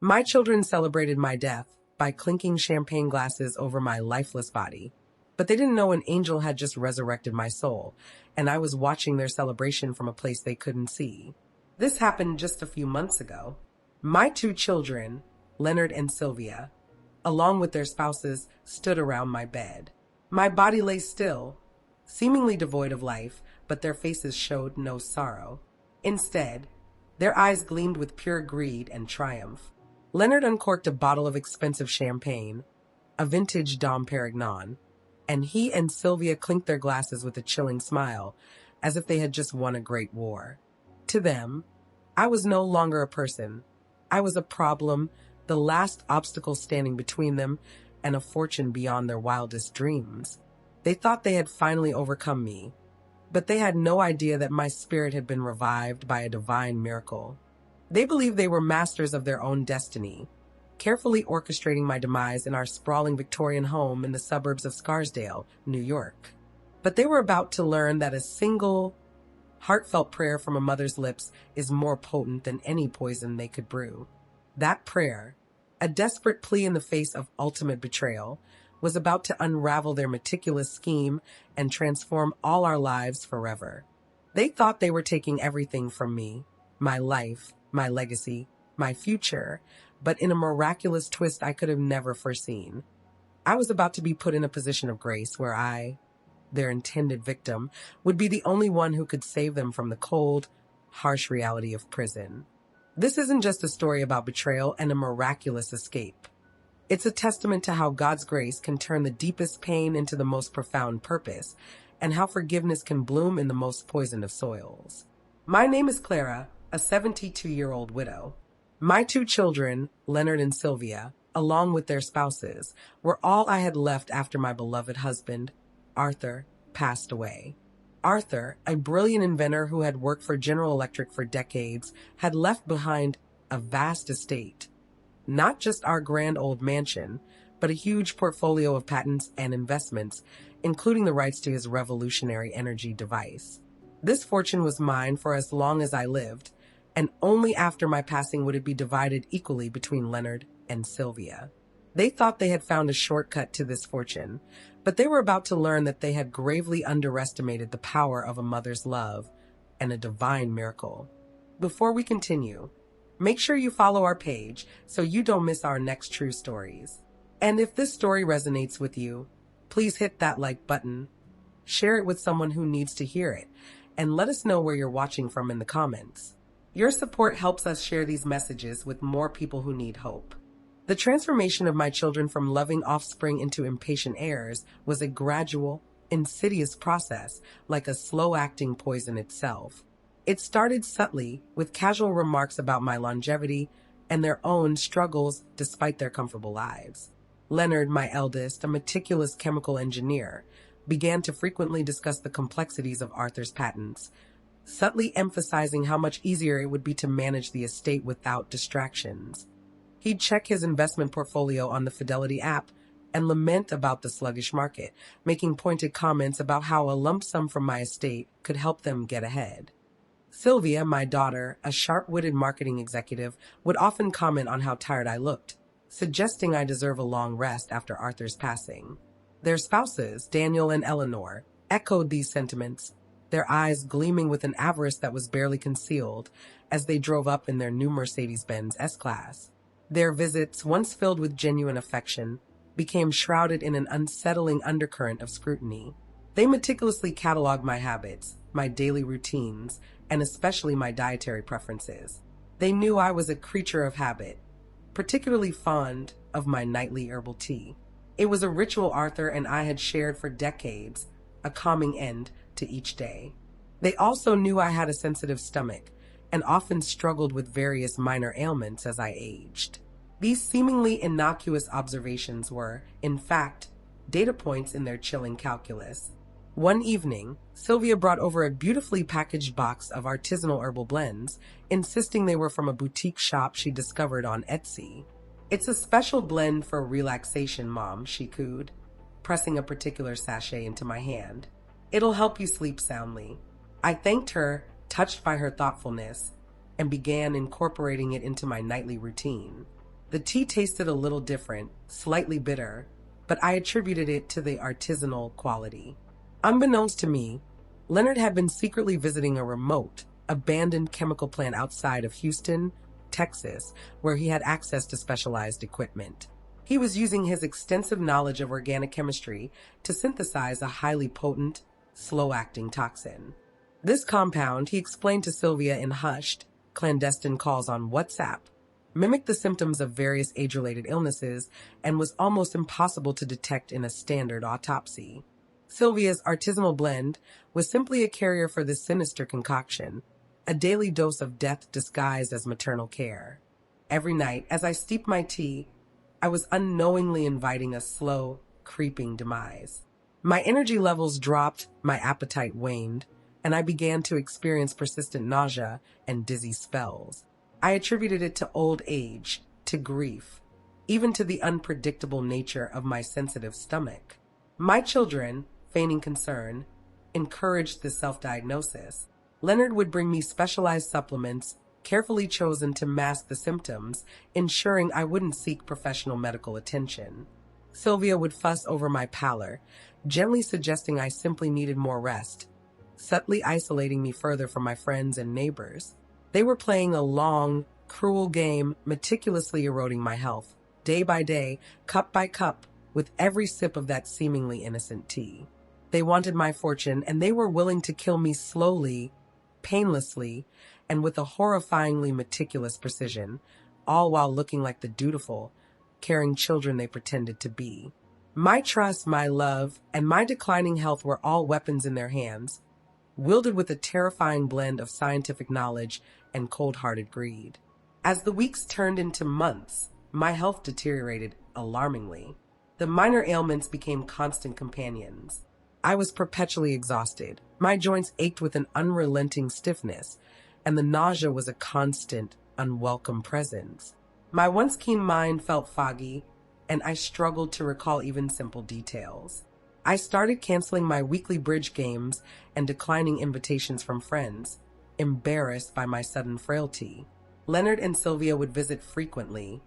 My children celebrated my death by clinking champagne glasses over my lifeless body. But they didn't know an angel had just resurrected my soul, and I was watching their celebration from a place they couldn't see. This happened just a few months ago. My two children, Leonard and Sylvia, along with their spouses, stood around my bed. My body lay still, seemingly devoid of life, but their faces showed no sorrow. Instead, their eyes gleamed with pure greed and triumph. Leonard uncorked a bottle of expensive champagne, a vintage Dom Perignon, and he and Sylvia clinked their glasses with a chilling smile, as if they had just won a great war. To them, I was no longer a person. I was a problem, the last obstacle standing between them, and a fortune beyond their wildest dreams. They thought they had finally overcome me, but they had no idea that my spirit had been revived by a divine miracle. They believed they were masters of their own destiny, carefully orchestrating my demise in our sprawling Victorian home in the suburbs of Scarsdale, New York. But they were about to learn that a single, heartfelt prayer from a mother's lips is more potent than any poison they could brew. That prayer, a desperate plea in the face of ultimate betrayal, was about to unravel their meticulous scheme and transform all our lives forever. They thought they were taking everything from me, my life, my legacy, my future, but in a miraculous twist I could have never foreseen. I was about to be put in a position of grace where I, their intended victim, would be the only one who could save them from the cold, harsh reality of prison. This isn't just a story about betrayal and a miraculous escape. It's a testament to how God's grace can turn the deepest pain into the most profound purpose, and how forgiveness can bloom in the most poisoned of soils. My name is Clara, a 72-year-old widow. My two children, Leonard and Sylvia, along with their spouses, were all I had left after my beloved husband, Arthur, passed away. Arthur, a brilliant inventor who had worked for General Electric for decades, had left behind a vast estate. Not just our grand old mansion, but a huge portfolio of patents and investments, including the rights to his revolutionary energy device. This fortune was mine for as long as I lived, and only after my passing would it be divided equally between Leonard and Sylvia. They thought they had found a shortcut to this fortune, but they were about to learn that they had gravely underestimated the power of a mother's love and a divine miracle. Before we continue, make sure you follow our page so you don't miss our next true stories. And if this story resonates with you, please hit that like button, share it with someone who needs to hear it, and let us know where you're watching from in the comments. Your support helps us share these messages with more people who need hope. The transformation of my children from loving offspring into impatient heirs was a gradual, insidious process, like a slow-acting poison itself. It started subtly, with casual remarks about my longevity and their own struggles despite their comfortable lives. Leonard, my eldest, a meticulous chemical engineer, began to frequently discuss the complexities of Arthur's patents, subtly emphasizing how much easier it would be to manage the estate without distractions. He'd check his investment portfolio on the Fidelity app and lament about the sluggish market, making pointed comments about how a lump sum from my estate could help them get ahead. Sylvia, my daughter, a sharp-witted marketing executive, would often comment on how tired I looked, suggesting I deserve a long rest after Arthur's passing. Their spouses, Daniel and Eleanor, echoed these sentiments, their eyes gleaming with an avarice that was barely concealed as they drove up in their new Mercedes-Benz S-Class. Their visits, once filled with genuine affection, became shrouded in an unsettling undercurrent of scrutiny. They meticulously cataloged my habits, my daily routines, and especially my dietary preferences. They knew I was a creature of habit, particularly fond of my nightly herbal tea. It was a ritual Arthur and I had shared for decades, a calming end to each day. They also knew I had a sensitive stomach and often struggled with various minor ailments as I aged. These seemingly innocuous observations were, in fact, data points in their chilling calculus. One evening, Sylvia brought over a beautifully packaged box of artisanal herbal blends, insisting they were from a boutique shop she discovered on Etsy. "It's a special blend for relaxation, Mom," she cooed, pressing a particular sachet into my hand. "It'll help you sleep soundly." I thanked her, touched by her thoughtfulness, and began incorporating it into my nightly routine. The tea tasted a little different, slightly bitter, but I attributed it to the artisanal quality. Unbeknownst to me, Leonard had been secretly visiting a remote, abandoned chemical plant outside of Houston, Texas, where he had access to specialized equipment. He was using his extensive knowledge of organic chemistry to synthesize a highly potent, slow-acting toxin. This compound, he explained to Sylvia in hushed, clandestine calls on WhatsApp, mimicked the symptoms of various age-related illnesses and was almost impossible to detect in a standard autopsy. Sylvia's artisanal blend was simply a carrier for this sinister concoction, a daily dose of death disguised as maternal care. Every night, as I steeped my tea, I was unknowingly inviting a slow, creeping demise. My energy levels dropped, my appetite waned, and I began to experience persistent nausea and dizzy spells. I attributed it to old age, to grief, even to the unpredictable nature of my sensitive stomach. My children, feigning concern, encouraged the self-diagnosis. Leonard would bring me specialized supplements, carefully chosen to mask the symptoms, ensuring I wouldn't seek professional medical attention. Sylvia would fuss over my pallor, gently suggesting I simply needed more rest, subtly isolating me further from my friends and neighbors. They were playing a long, cruel game, meticulously eroding my health, day by day, cup by cup, with every sip of that seemingly innocent tea. They wanted my fortune, and they were willing to kill me slowly, painlessly, and with a horrifyingly meticulous precision, all while looking like the dutiful, caring children they pretended to be. My trust, my love, and my declining health were all weapons in their hands, wielded with a terrifying blend of scientific knowledge and cold-hearted greed. As the weeks turned into months, my health deteriorated alarmingly. The minor ailments became constant companions. I was perpetually exhausted. My joints ached with an unrelenting stiffness, and the nausea was a constant, unwelcome presence. My once keen mind felt foggy, and I struggled to recall even simple details. I started canceling my weekly bridge games and declining invitations from friends, embarrassed by my sudden frailty. Leonard and Sylvia would visit frequently,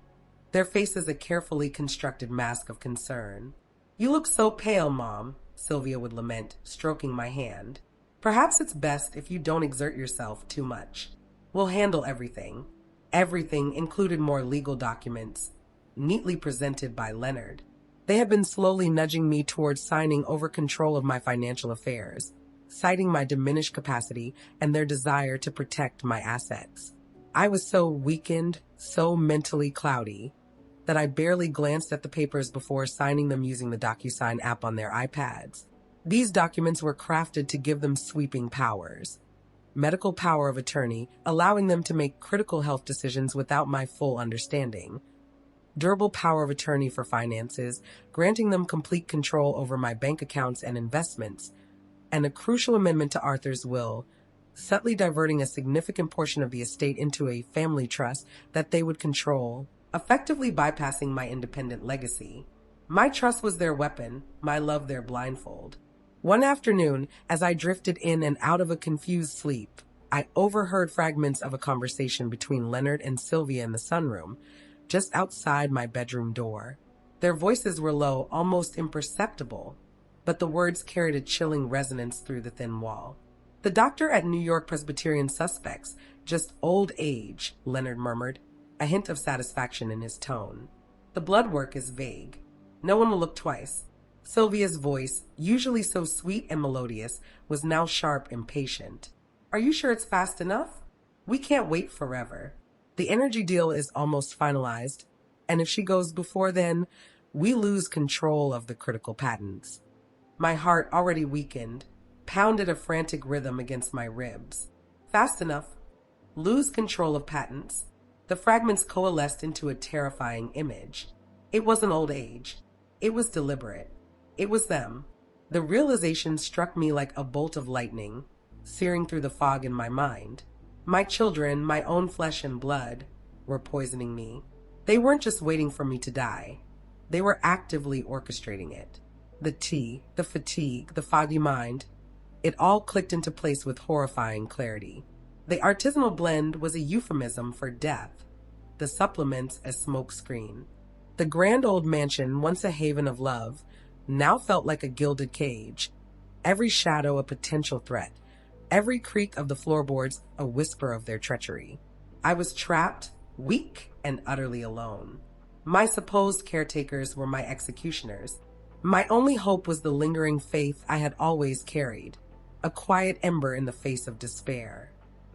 their faces a carefully constructed mask of concern. "You look so pale, Mom," Sylvia would lament, stroking my hand. "Perhaps it's best if you don't exert yourself too much. We'll handle everything." Everything included more legal documents, neatly presented by Leonard. They had been slowly nudging me towards signing over control of my financial affairs, citing my diminished capacity and their desire to protect my assets. I was so weakened, so mentally cloudy, that I barely glanced at the papers before signing them using the DocuSign app on their iPads. These documents were crafted to give them sweeping powers. Medical power of attorney, allowing them to make critical health decisions without my full understanding. Durable power of attorney for finances, granting them complete control over my bank accounts and investments, and a crucial amendment to Arthur's will, subtly diverting a significant portion of the estate into a family trust that they would control, effectively bypassing my independent legacy. My trust was their weapon, my love their blindfold. One afternoon, as I drifted in and out of a confused sleep, I overheard fragments of a conversation between Leonard and Sylvia in the sunroom, just outside my bedroom door. Their voices were low, almost imperceptible, but the words carried a chilling resonance through the thin wall. "The doctor at New York Presbyterian suspects, just old age," Leonard murmured, a hint of satisfaction in his tone. "The blood work is vague. No one will look twice." Sylvia's voice, usually so sweet and melodious, was now sharp and patient. "Are you sure it's fast enough? We can't wait forever. The energy deal is almost finalized, and if she goes before then, we lose control of the critical patents." My heart, already weakened, pounded a frantic rhythm against my ribs. Fast enough. Lose control of patents. The fragments coalesced into a terrifying image. It wasn't old age. It was deliberate. It was them. The realization struck me like a bolt of lightning, searing through the fog in my mind. My children, my own flesh and blood, were poisoning me. They weren't just waiting for me to die. They were actively orchestrating it. The tea, the fatigue, the foggy mind, it all clicked into place with horrifying clarity. The artisanal blend was a euphemism for death, the supplements a smokescreen. The grand old mansion, once a haven of love, now felt like a gilded cage, every shadow a potential threat, every creak of the floorboards a whisper of their treachery. I was trapped, weak, and utterly alone. My supposed caretakers were my executioners. My only hope was the lingering faith I had always carried, a quiet ember in the face of despair.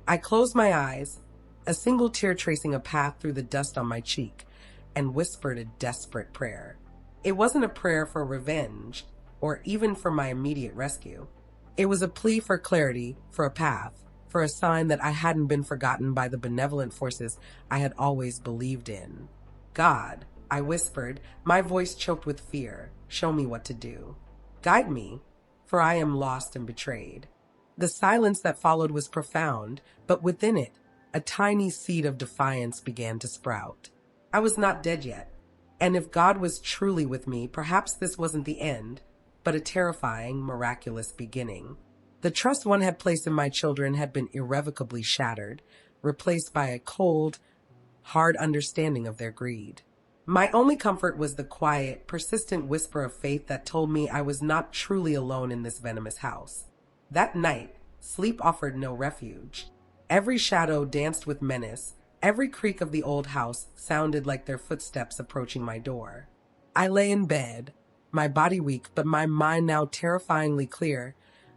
I closed my eyes, a single tear tracing a path through the dust on my cheek, and whispered a desperate prayer. It wasn't a prayer for revenge, or even for my immediate rescue. It was a plea for clarity, for a path, for a sign that I hadn't been forgotten by the benevolent forces I had always believed in. God, I whispered, my voice choked with fear, show me what to do. Guide me, for I am lost and betrayed. The silence that followed was profound, but within it, a tiny seed of defiance began to sprout. I was not dead yet, and if God was truly with me, perhaps this wasn't the end, but a terrifying, miraculous beginning. The trust one had placed in my children had been irrevocably shattered, replaced by a cold, hard understanding of their greed. My only comfort was the quiet, persistent whisper of faith that told me I was not truly alone in this venomous house. That night, sleep offered no refuge. Every shadow danced with menace. Every creak of the old house sounded like their footsteps approaching my door. I lay in bed, my body weak, but my mind now terrifyingly clear,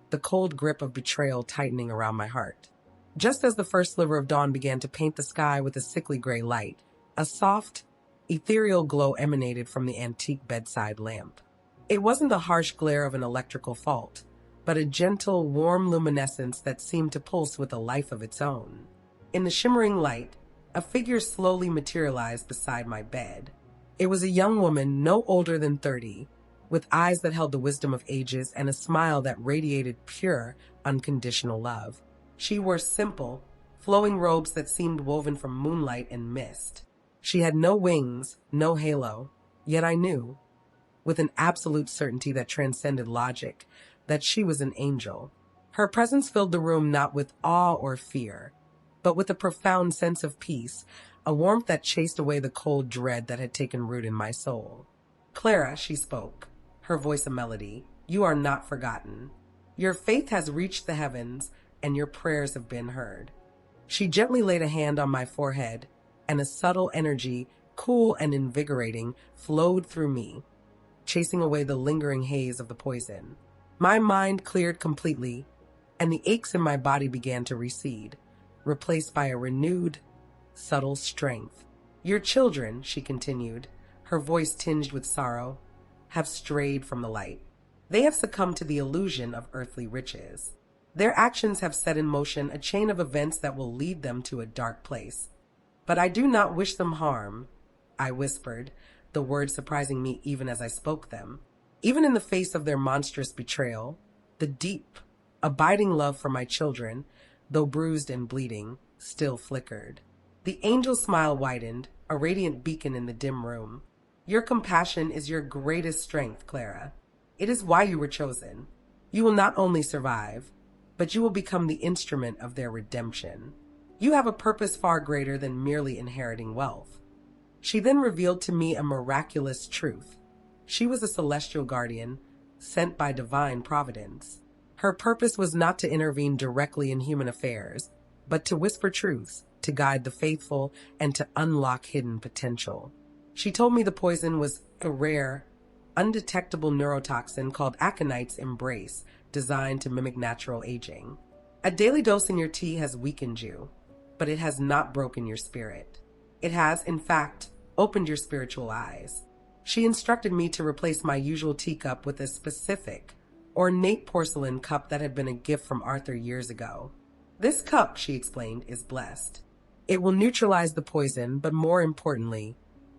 the cold grip of betrayal tightening around my heart. Just as the first sliver of dawn began to paint the sky with a sickly gray light, a soft, ethereal glow emanated from the antique bedside lamp. It wasn't the harsh glare of an electrical fault, but a gentle, warm luminescence that seemed to pulse with a life of its own. In the shimmering light, a figure slowly materialized beside my bed. It was a young woman no older than 30, with eyes that held the wisdom of ages and a smile that radiated pure, unconditional love. She wore simple, flowing robes that seemed woven from moonlight and mist. She had no wings, no halo, yet I knew, with an absolute certainty that transcended logic, that she was an angel. Her presence filled the room not with awe or fear, but with a profound sense of peace, a warmth that chased away the cold dread that had taken root in my soul. Clara, she spoke, her voice a melody, you are not forgotten. Your faith has reached the heavens, and your prayers have been heard. She gently laid a hand on my forehead, and a subtle energy, cool and invigorating, flowed through me, chasing away the lingering haze of the poison. My mind cleared completely, and the aches in my body began to recede, replaced by a renewed, subtle strength. Your children, she continued, her voice tinged with sorrow, have strayed from the light. They have succumbed to the illusion of earthly riches. Their actions have set in motion a chain of events that will lead them to a dark place. But I do not wish them harm, I whispered, the words surprising me even as I spoke them. Even in the face of their monstrous betrayal, the deep, abiding love for my children, though bruised and bleeding, still flickered. The angel's smile widened, a radiant beacon in the dim room. Your compassion is your greatest strength, Clara. It is why you were chosen. You will not only survive, but you will become the instrument of their redemption. You have a purpose far greater than merely inheriting wealth. She then revealed to me a miraculous truth. She was a celestial guardian, sent by divine providence. Her purpose was not to intervene directly in human affairs, but to whisper truths, to guide the faithful, and to unlock hidden potential. She told me the poison was a rare, undetectable neurotoxin called Aconite's Embrace, designed to mimic natural aging. A daily dose in your tea has weakened you, but it has not broken your spirit. It has, in fact, opened your spiritual eyes. She instructed me to replace my usual teacup with a specific, ornate porcelain cup that had been a gift from Arthur years ago. This cup, she explained, is blessed. It will neutralize the poison, but more importantly,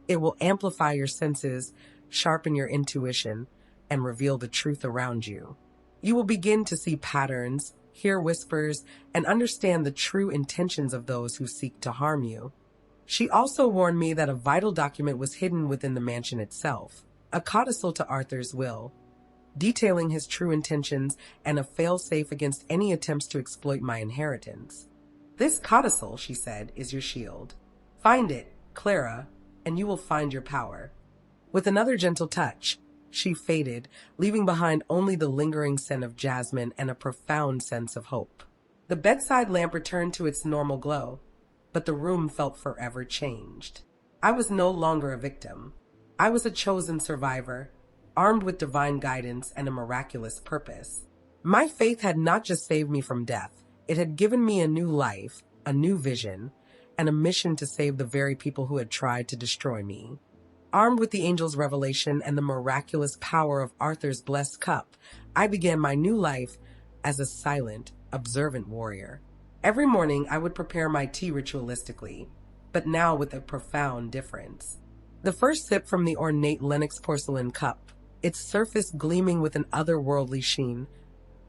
it will amplify your senses, sharpen your intuition, and reveal the truth around you. You will begin to see patterns, hear whispers, and understand the true intentions of those who seek to harm you. She also warned me that a vital document was hidden within the mansion itself, a codicil to Arthur's will, detailing his true intentions and a fail-safe against any attempts to exploit my inheritance. This codicil, she said, is your shield. Find it, Clara, and you will find your power." With another gentle touch, she faded, leaving behind only the lingering scent of jasmine and a profound sense of hope. The bedside lamp returned to its normal glow, but the room felt forever changed. I was no longer a victim. I was a chosen survivor, armed with divine guidance and a miraculous purpose. My faith had not just saved me from death, it had given me a new life, a new vision, and a mission to save the very people who had tried to destroy me. Armed with the angel's revelation and the miraculous power of Arthur's blessed cup, I began my new life as a silent, observant warrior. Every morning I would prepare my tea ritualistically, but now with a profound difference. The first sip from the ornate Lenox porcelain cup, its surface gleaming with an otherworldly sheen,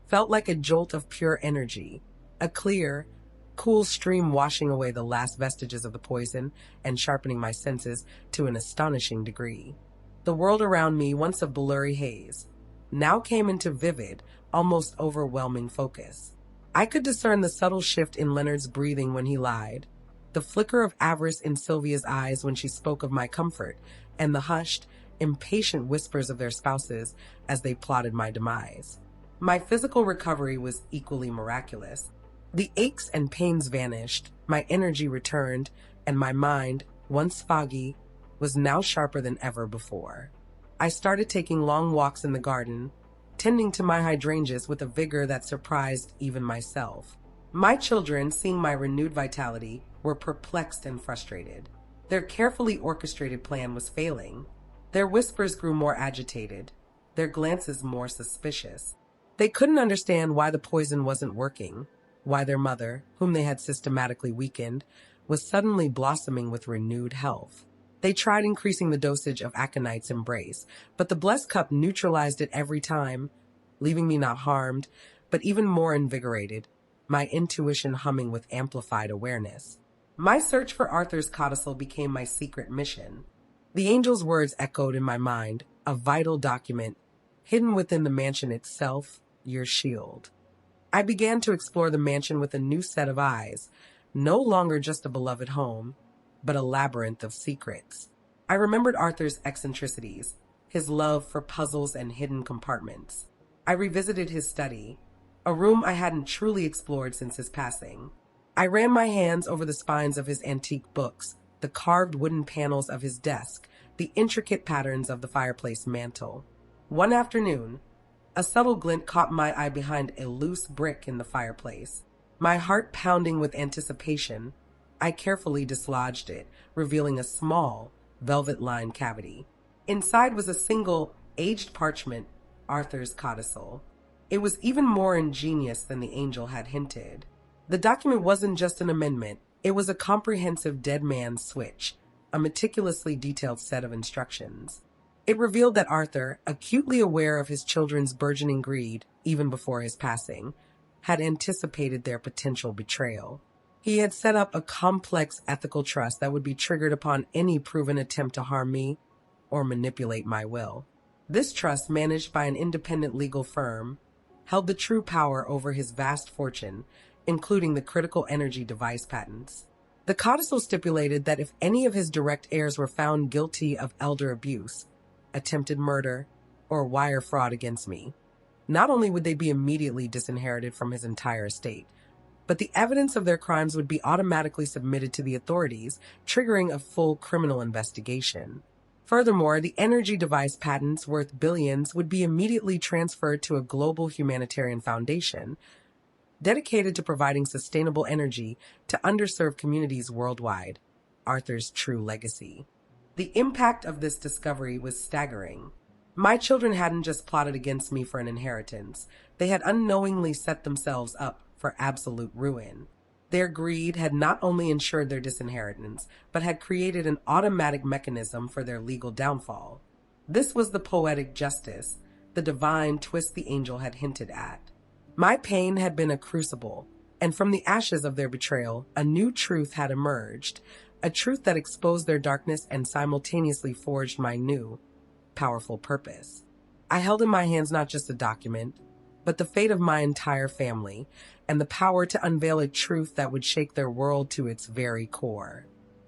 felt like a jolt of pure energy, a clear, cool stream washing away the last vestiges of the poison and sharpening my senses to an astonishing degree. The world around me, once a blurry haze, now came into vivid, almost overwhelming focus. I could discern the subtle shift in Leonard's breathing when he lied, the flicker of avarice in Sylvia's eyes when she spoke of my comfort, and the hushed, impatient whispers of their spouses as they plotted my demise. My physical recovery was equally miraculous. The aches and pains vanished, my energy returned, and my mind, once foggy, was now sharper than ever before. I started taking long walks in the garden, tending to my hydrangeas with a vigor that surprised even myself. My children, seeing my renewed vitality, were perplexed and frustrated. Their carefully orchestrated plan was failing. Their whispers grew more agitated, their glances more suspicious. They couldn't understand why the poison wasn't working, why their mother, whom they had systematically weakened, was suddenly blossoming with renewed health. They tried increasing the dosage of Aconite's embrace, but the blessed cup neutralized it every time, leaving me not harmed, but even more invigorated, my intuition humming with amplified awareness. My search for Arthur's codicil became my secret mission. The angel's words echoed in my mind, a vital document, hidden within the mansion itself, your shield. I began to explore the mansion with a new set of eyes, no longer just a beloved home, but a labyrinth of secrets. I remembered Arthur's eccentricities, his love for puzzles and hidden compartments. I revisited his study, a room I hadn't truly explored since his passing. I ran my hands over the spines of his antique books, the carved wooden panels of his desk, the intricate patterns of the fireplace mantel. One afternoon, a subtle glint caught my eye behind a loose brick in the fireplace. My heart pounding with anticipation, I carefully dislodged it, revealing a small, velvet-lined cavity. Inside was a single, aged parchment, Arthur's codicil. It was even more ingenious than the angel had hinted. The document wasn't just an amendment, it was a comprehensive dead man's switch, a meticulously detailed set of instructions. It revealed that Arthur, acutely aware of his children's burgeoning greed, even before his passing, had anticipated their potential betrayal. He had set up a complex ethical trust that would be triggered upon any proven attempt to harm me or manipulate my will. This trust, managed by an independent legal firm, held the true power over his vast fortune, including the critical energy device patents. The codicil stipulated that if any of his direct heirs were found guilty of elder abuse, attempted murder, or wire fraud against me, not only would they be immediately disinherited from his entire estate, but the evidence of their crimes would be automatically submitted to the authorities, triggering a full criminal investigation. Furthermore, the energy device patents worth billions would be immediately transferred to a global humanitarian foundation dedicated to providing sustainable energy to underserved communities worldwide, Arthur's true legacy. The impact of this discovery was staggering. My children hadn't just plotted against me for an inheritance, they had unknowingly set themselves up for absolute ruin. Their greed had not only ensured their disinheritance, but had created an automatic mechanism for their legal downfall. This was the poetic justice, the divine twist the angel had hinted at. My pain had been a crucible, and from the ashes of their betrayal, a new truth had emerged, a truth that exposed their darkness and simultaneously forged my new, powerful purpose. I held in my hands not just a document, but the fate of my entire family, and the power to unveil a truth that would shake their world to its very core.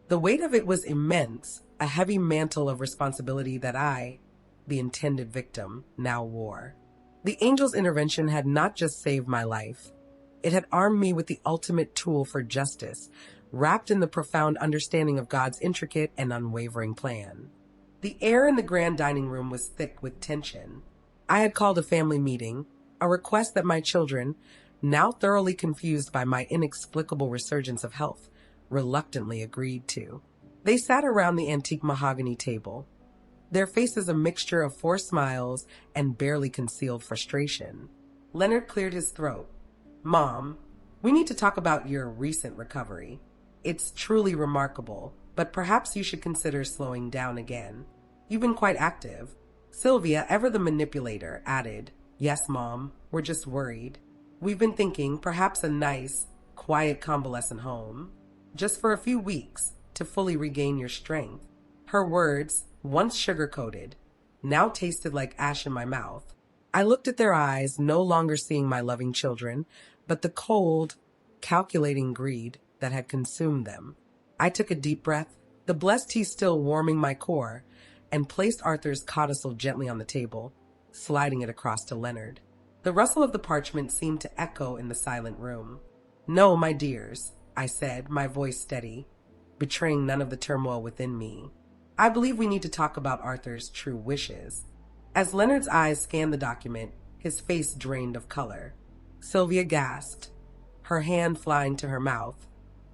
The weight of it was immense, a heavy mantle of responsibility that I, the intended victim, now wore. The angel's intervention had not just saved my life, it had armed me with the ultimate tool for justice, wrapped in the profound understanding of God's intricate and unwavering plan. The air in the grand dining room was thick with tension. I had called a family meeting, a request that my children, now thoroughly confused by my inexplicable resurgence of health, reluctantly agreed to. They sat around the antique mahogany table, their faces a mixture of forced smiles and barely concealed frustration. Leonard cleared his throat. "Mom, we need to talk about your recent recovery. It's truly remarkable, but perhaps you should consider slowing down again. You've been quite active." Sylvia, ever the manipulator, added, "Yes, Mom, we're just worried. We've been thinking perhaps a nice, quiet convalescent home, just for a few weeks, to fully regain your strength." Her words, once sugar-coated, now tasted like ash in my mouth. I looked at their eyes, no longer seeing my loving children, but the cold, calculating greed that had consumed them. I took a deep breath, the blessed tea still warming my core, and placed Arthur's codicil gently on the table, sliding it across to Leonard. The rustle of the parchment seemed to echo in the silent room. "No, my dears," I said, my voice steady, betraying none of the turmoil within me. "I believe we need to talk about Arthur's true wishes." As Leonard's eyes scanned the document, his face drained of color. Sylvia gasped, her hand flying to her mouth,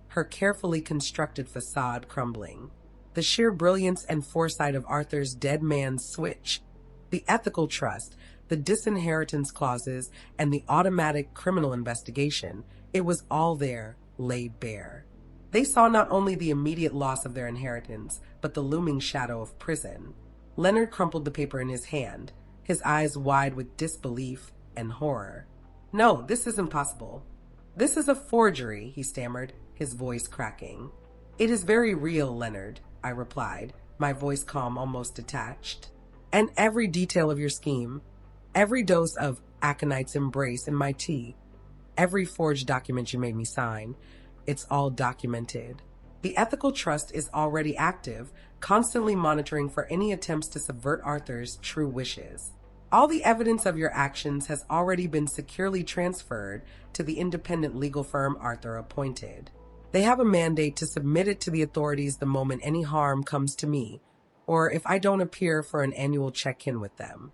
her carefully constructed facade crumbling. The sheer brilliance and foresight of Arthur's dead man's switch, the ethical trust, the disinheritance clauses, and the automatic criminal investigation, it was all there, laid bare. They saw not only the immediate loss of their inheritance, but the looming shadow of prison. Leonard crumpled the paper in his hand, his eyes wide with disbelief and horror. "No, this is impossible. This is a forgery," he stammered, his voice cracking. "It is very real, Leonard," I replied, my voice calm, almost detached. "And every detail of your scheme, every dose of aconite's embrace in my tea, every forged document you made me sign, it's all documented. The ethical trust is already active, constantly monitoring for any attempts to subvert Arthur's true wishes. All the evidence of your actions has already been securely transferred to the independent legal firm Arthur appointed. They have a mandate to submit it to the authorities the moment any harm comes to me, or if I don't appear for an annual check-in with them."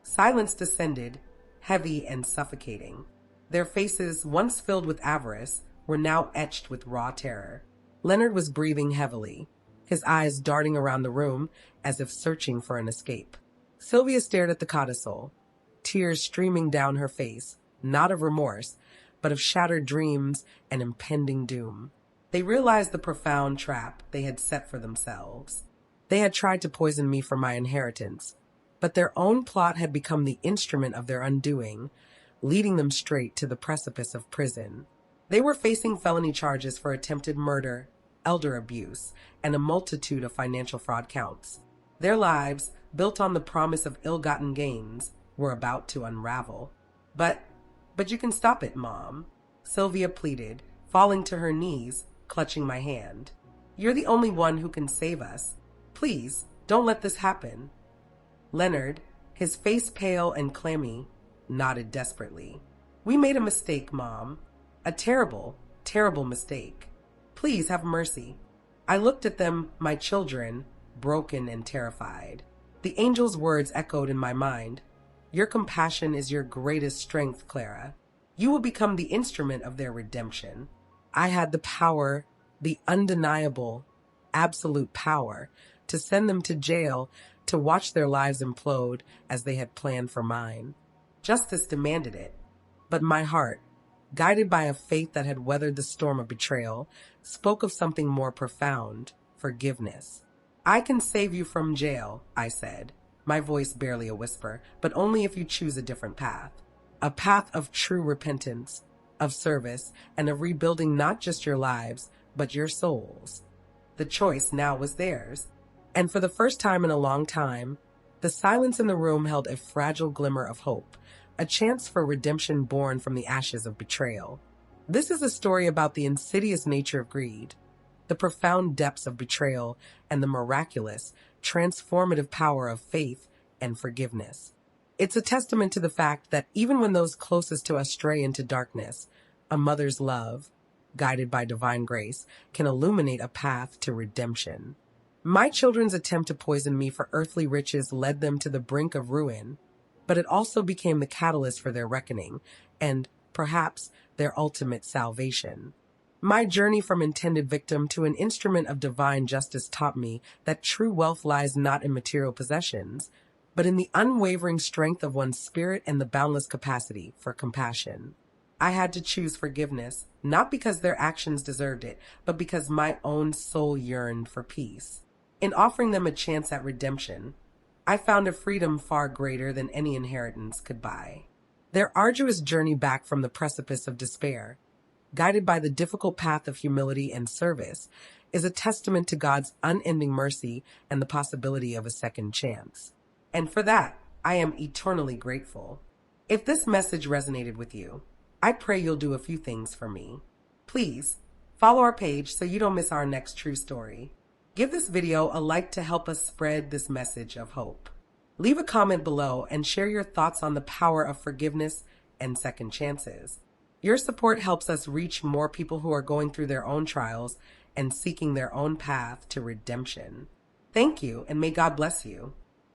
Silence descended, heavy and suffocating. Their faces, once filled with avarice, were now etched with raw terror. Leonard was breathing heavily, his eyes darting around the room as if searching for an escape. Sylvia stared at the codicil, tears streaming down her face, not of remorse, but of shattered dreams and impending doom. They realized the profound trap they had set for themselves. They had tried to poison me for my inheritance, but their own plot had become the instrument of their undoing, leading them straight to the precipice of prison. They were facing felony charges for attempted murder, elder abuse, and a multitude of financial fraud counts. Their lives, built on the promise of ill-gotten gains, were about to unravel. But you can stop it, Mom," Sylvia pleaded, falling to her knees, clutching my hand. "You're the only one who can save us. Please, don't let this happen." Leonard, his face pale and clammy, nodded desperately. "We made a mistake, Mom. A terrible, terrible mistake. Please have mercy." I looked at them, my children, broken and terrified. The angel's words echoed in my mind. "Your compassion is your greatest strength, Clara. You will become the instrument of their redemption." I had the power, the undeniable, absolute power, to send them to jail, to watch their lives implode as they had planned for mine. Justice demanded it. But my heart, guided by a faith that had weathered the storm of betrayal, spoke of something more profound, forgiveness. "I can save you from jail," I said, my voice barely a whisper, "but only if you choose a different path. A path of true repentance, of service, and of rebuilding not just your lives, but your souls." The choice now was theirs. And for the first time in a long time, the silence in the room held a fragile glimmer of hope, a chance for redemption born from the ashes of betrayal. This is a story about the insidious nature of greed, the profound depths of betrayal, and the miraculous, transformative power of faith and forgiveness. It's a testament to the fact that even when those closest to us stray into darkness, a mother's love, guided by divine grace, can illuminate a path to redemption. My children's attempt to poison me for earthly riches led them to the brink of ruin, but it also became the catalyst for their reckoning and, perhaps, their ultimate salvation. My journey from intended victim to an instrument of divine justice taught me that true wealth lies not in material possessions, but in the unwavering strength of one's spirit and the boundless capacity for compassion. I had to choose forgiveness, not because their actions deserved it, but because my own soul yearned for peace. In offering them a chance at redemption, I found a freedom far greater than any inheritance could buy. Their arduous journey back from the precipice of despair, guided by the difficult path of humility and service, is a testament to God's unending mercy and the possibility of a second chance. And for that, I am eternally grateful. If this message resonated with you, I pray you'll do a few things for me. Please, follow our page so you don't miss our next true story. Give this video a like to help us spread this message of hope. Leave a comment below and share your thoughts on the power of forgiveness and second chances. Your support helps us reach more people who are going through their own trials and seeking their own path to redemption. Thank you, and may God bless you.